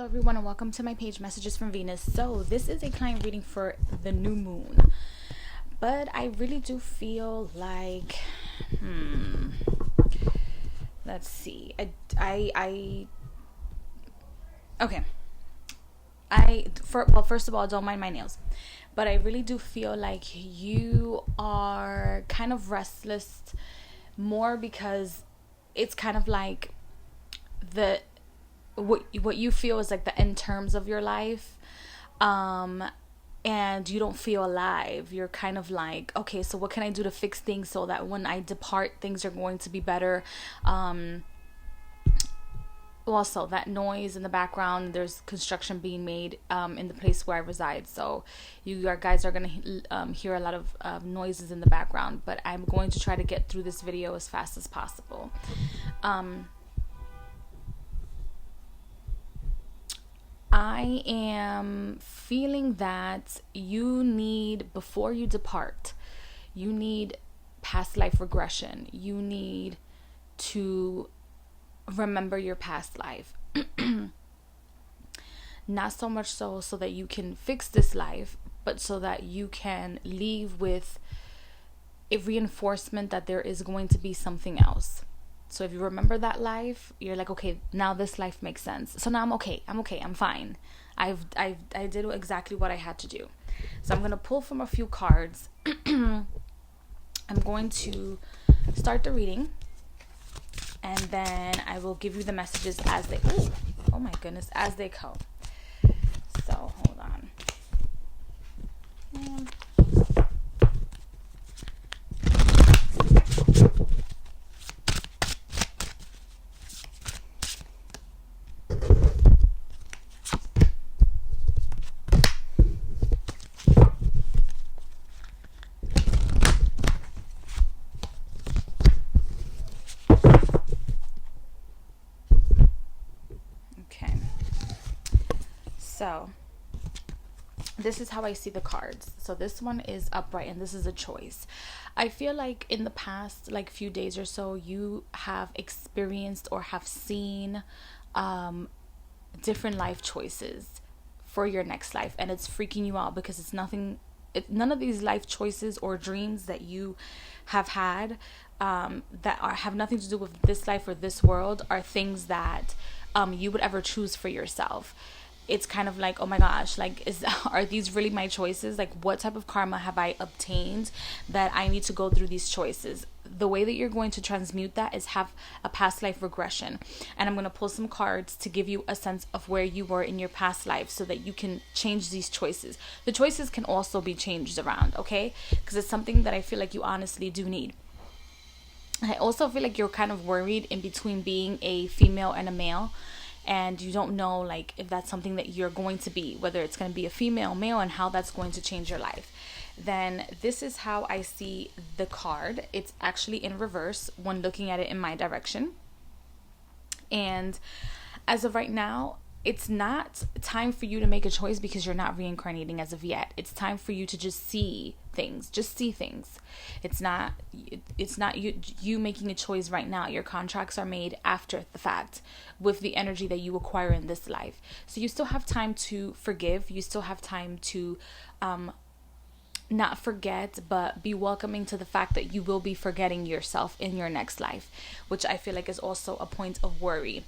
Hello everyone and welcome to my page Messages from Venus. So this is a client reading for the new moon, but I really do feel like let's see. First of all, don't mind my nails, but I really do feel like you are kind of restless more because it's kind of like what you feel is like the end terms of your life, and you don't feel alive. You're kind of like, okay, so what can I do to fix things so that when I depart things are going to be better. Also, that noise in the background, there's construction being made in the place where I reside, so you guys are going to hear a lot of noises in the background, but I'm going to try to get through this video as fast as possible. I am feeling that you need, before you depart, you need past life regression. You need to remember your past life. Not so much so that you can fix this life, but so that you can leave with a reinforcement that there is going to be something else. So if you remember that life, you're like, okay, now this life makes sense. So now I'm okay, I'm fine. I did exactly what I had to do. So I'm going to pull from a few cards. I'm going to start the reading, and then I will give you the messages as they, oh my goodness, as they come. So hold on. So this is how I see the cards. So this one is upright, and this is a choice. I feel like in the past, like few days or so, you have experienced or have seen different life choices for your next life, and it's freaking you out because none of these life choices or dreams that you have had have nothing to do with this life or this world are things that you would ever choose for yourself. It's kind of like, oh my gosh, like, are these really my choices? Like, what type of karma have I obtained that I need to go through these choices? The way that you're going to transmute that is have a past life regression. And I'm going to pull some cards to give you a sense of where you were in your past life so that you can change these choices. The choices can also be changed around, okay? Because it's something that I feel like you honestly do need. I also feel like you're kind of worried in between being a female and a male, and you don't know like if that's something that you're going to be, whether it's going to be a female, male, and how that's going to change your life. Then this is how I see the card. It's actually in reverse when looking at it in my direction. And as of right now, it's not time for you to make a choice because you're not reincarnating as of yet. It's time for you to just see things. It's not you making a choice right now. Your contracts are made after the fact with the energy that you acquire in this life. So you still have time to forgive. You still have time to not forget, but be welcoming to the fact that you will be forgetting yourself in your next life, which I feel like is also a point of worry.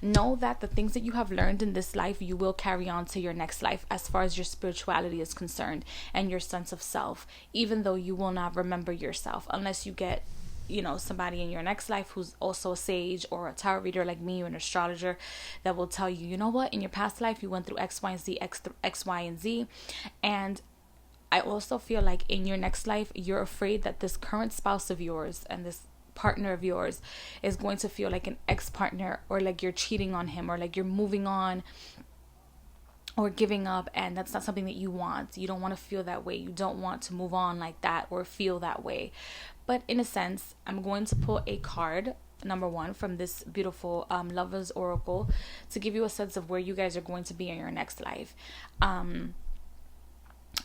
Know that the things that you have learned in this life, you will carry on to your next life as far as your spirituality is concerned and your sense of self, even though you will not remember yourself unless you get, somebody in your next life who's also a sage or a tarot reader like me or an astrologer that will tell you, you know what, in your past life you went through X, Y, and Z, X, Y, and Z. And I also feel like in your next life, you're afraid that this current spouse of yours and this partner of yours is going to feel like an ex-partner, or like you're cheating on him, or like you're moving on or giving up, and that's not something that you want. You don't want to feel that way. You don't want to move on like that or feel that way. But in a sense, I'm going to pull a card, number one, from this beautiful Lover's Oracle to give you a sense of where you guys are going to be in your next life.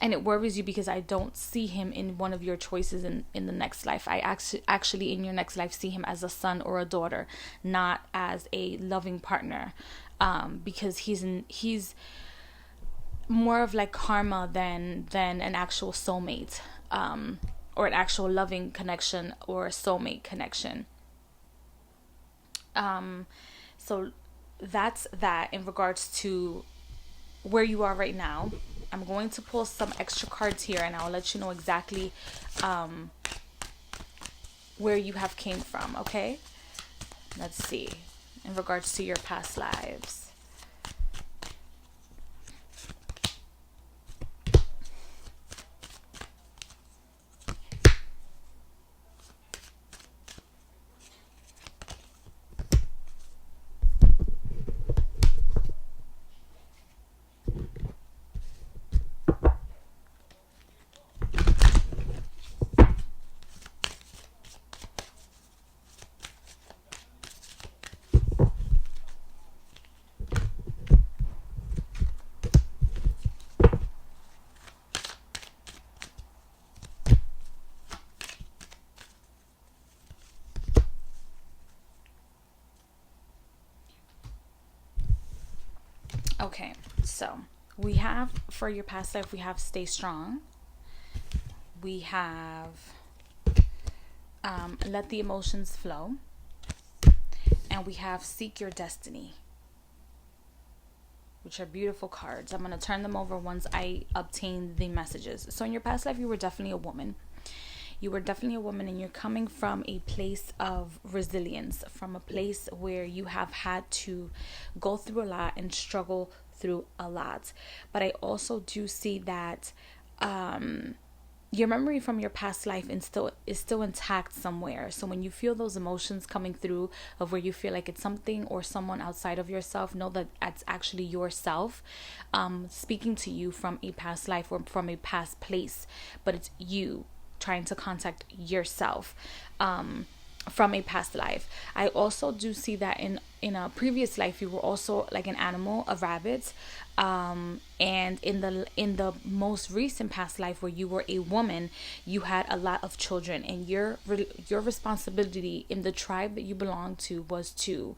And it worries you because I don't see him in one of your choices in the next life. I actually in your next life see him as a son or a daughter, not as a loving partner. because he's more of like karma than an actual soulmate, or an actual loving connection or a soulmate connection. So that's that in regards to where you are right now. I'm going to pull some extra cards here, and I'll let you know exactly where you have came from. Okay, let's see in regards to your past lives. Okay, so we have, for your past life, we have stay strong. We have let the emotions flow. And we have seek your destiny, which are beautiful cards. I'm going to turn them over once I obtain the messages. So in your past life, you were definitely a woman. You were definitely a woman, and you're coming from a place of resilience, from a place where you have had to go through a lot and struggle through a lot. But I also do see that your memory from your past life is still intact somewhere. So when you feel those emotions coming through of where you feel like it's something or someone outside of yourself, know that it's actually yourself speaking to you from a past life or from a past place, but it's you trying to contact yourself from a past life. I also do see that in a previous life you were also like an animal, a rabbit, and in the most recent past life where you were a woman, you had a lot of children, and your responsibility in the tribe that you belong to was to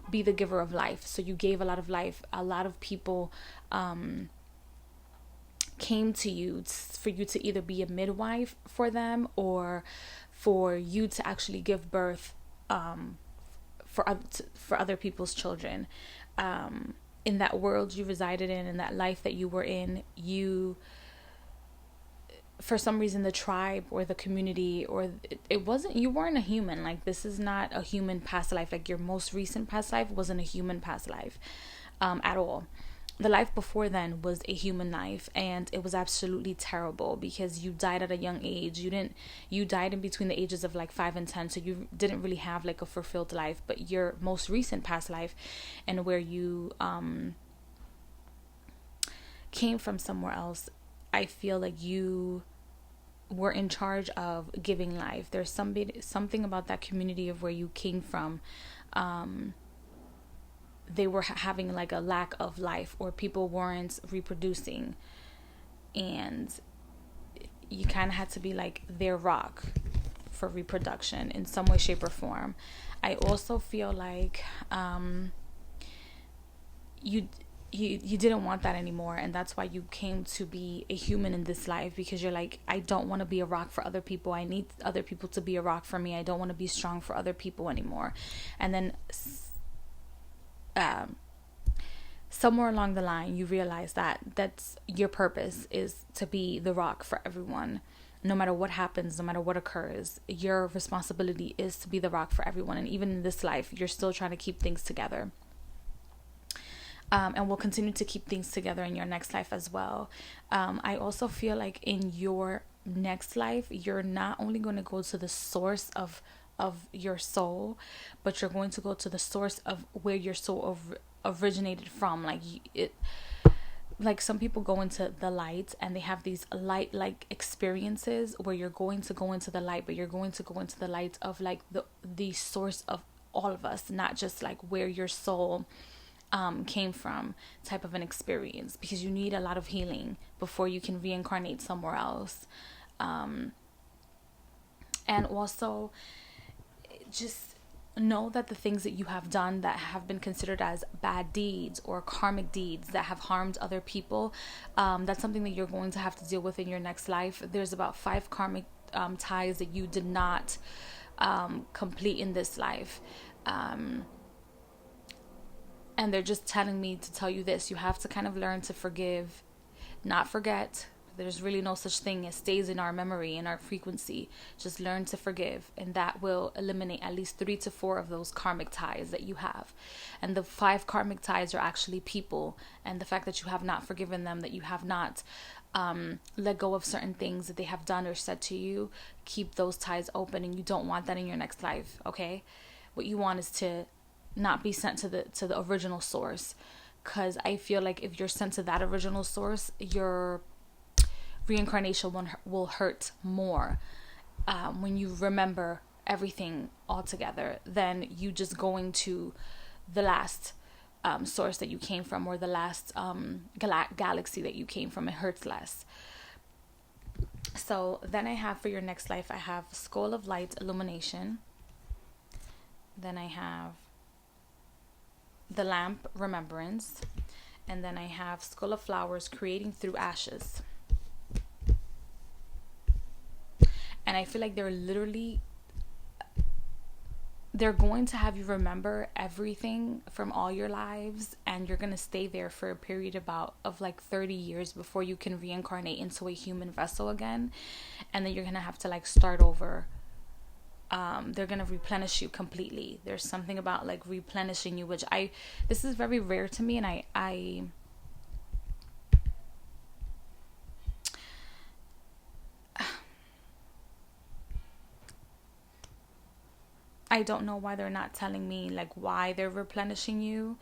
be the giver of life. So you gave a lot of life. A lot of people came to you for you to either be a midwife for them or for you to actually give birth for other people's children. In that world you resided in that life that you were in, you, for some reason, the tribe or the community, or it wasn't, you weren't a human. Like, this is not a human past life. Like, your most recent past life wasn't a human past life at all. The life before then was a human life, and it was absolutely terrible because you died at a young age. You died in between the ages of like 5 and 10, so you didn't really have like a fulfilled life. But your most recent past life, and where you came from somewhere else, I feel like you were in charge of giving life. There's something about that community of where you came from. They were having like a lack of life, or people weren't reproducing, and you kind of had to be like their rock for reproduction in some way, shape, or form. I also feel like you didn't want that anymore, and that's why you came to be a human in this life, because you're like, I don't want to be a rock for other people. I need other people to be a rock for me. I don't want to be strong for other people anymore. And then somewhere along the line you realize that that's your purpose, is to be the rock for everyone. No matter what happens, no matter what occurs, your responsibility is to be the rock for everyone. And even in this life, you're still trying to keep things together. And will continue to keep things together in your next life as well. I also feel like in your next life, you're not only going to go to the source of your soul, but you're going to go to the source of where your soul originated from. Like some people go into the light and they have these light like experiences where you're going to go into the light, but you're going to go into the light of like the source of all of us, not just like where your soul came from type of an experience, because you need a lot of healing before you can reincarnate somewhere else. And also just know that the things that you have done that have been considered as bad deeds or karmic deeds that have harmed other people, that's something that you're going to have to deal with in your next life. There's about 5 karmic ties that you did not complete in this life. And they're just telling me to tell you this. You have to kind of learn to forgive, not forget. There's really no such thing as stays in our memory and our frequency. Just learn to forgive, and that will eliminate at least 3 to 4 of those karmic ties that you have. And the 5 karmic ties are actually people, and the fact that you have not forgiven them, that you have not let go of certain things that they have done or said to you, keep those ties open, and you don't want that in your next life. Okay, what you want is to not be sent to the original source, because I feel like if you're sent to that original source, your reincarnation will hurt more when you remember everything all together than you just going to the last source that you came from, or the last galaxy that you came from. It hurts less. So then I have, for your next life, I have Skull of Light Illumination. Then I have the Lamp Remembrance. And then I have Skull of Flowers, Creating Through Ashes. And I feel like they're going to have you remember everything from all your lives, and you're going to stay there for a period of like 30 years before you can reincarnate into a human vessel again. And then you're going to have to like start over. They're going to replenish you completely. There's something about like replenishing you, which this is very rare to me, and I don't know why they're not telling me like why they're replenishing you.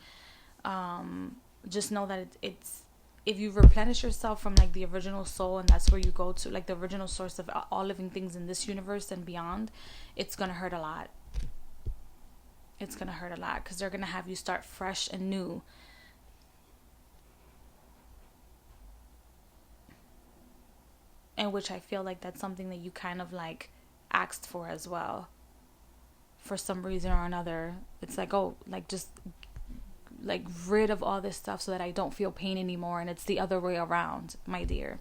Just know that it's if you replenish yourself from like the original soul, and that's where you go to, like the original source of all living things in this universe and beyond, it's gonna hurt a lot. It's gonna hurt a lot because they're gonna have you start fresh and new. In which I feel like that's something that you kind of like asked for as well. For some reason or another, it's like, oh, like just like rid of all this stuff so that I don't feel pain anymore. And it's the other way around, my dear.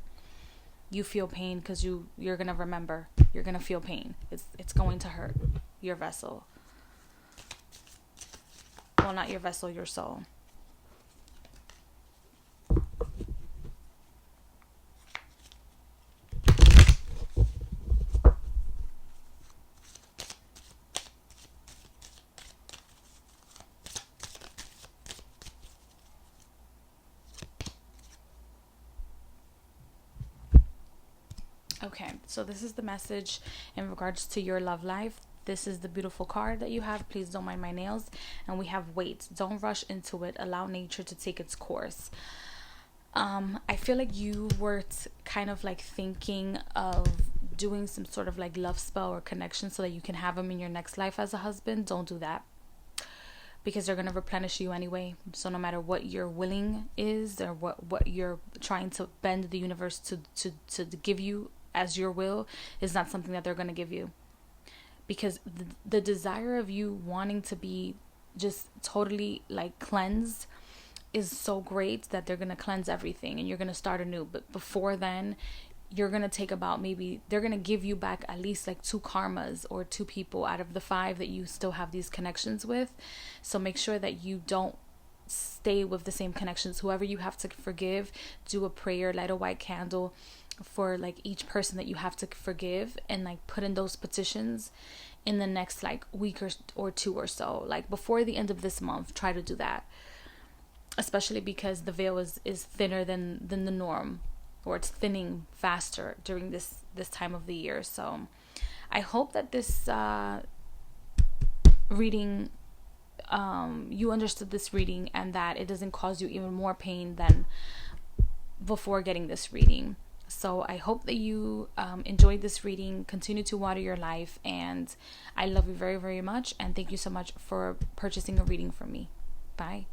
You feel pain because you're gonna remember. You're gonna feel pain. It's going to hurt your vessel. Well, not your vessel, your soul. Okay, so this is the message in regards to your love life. This is the beautiful card that you have. Please don't mind my nails. And we have wait. Don't rush into it. Allow nature to take its course. I feel like you were kind of like thinking of doing some sort of like love spell or connection so that you can have him in your next life as a husband. Don't do that, because they're going to replenish you anyway. So no matter what your willing is, or what you're trying to bend the universe to give you as your will, is not something that they're going to give you. Because the desire of you wanting to be just totally like cleansed is so great that they're going to cleanse everything and you're going to start anew. But before then, you're going to take about, maybe they're going to give you back at least like 2 karmas or 2 people out of the 5 that you still have these connections with. So make sure that you don't stay with the same connections. Whoever you have to forgive, do a prayer, light a white candle for like each person that you have to forgive, and like put in those petitions in the next like week or 2 or so. Like before the end of this month, try to do that, especially because the veil is thinner than the norm, or it's thinning faster during this time of the year. So I hope that this reading, you understood this reading, and that it doesn't cause you even more pain than before getting this reading. So I hope that you enjoyed this reading. Continue to water your life, and I love you very, very much, and thank you so much for purchasing a reading from me. Bye.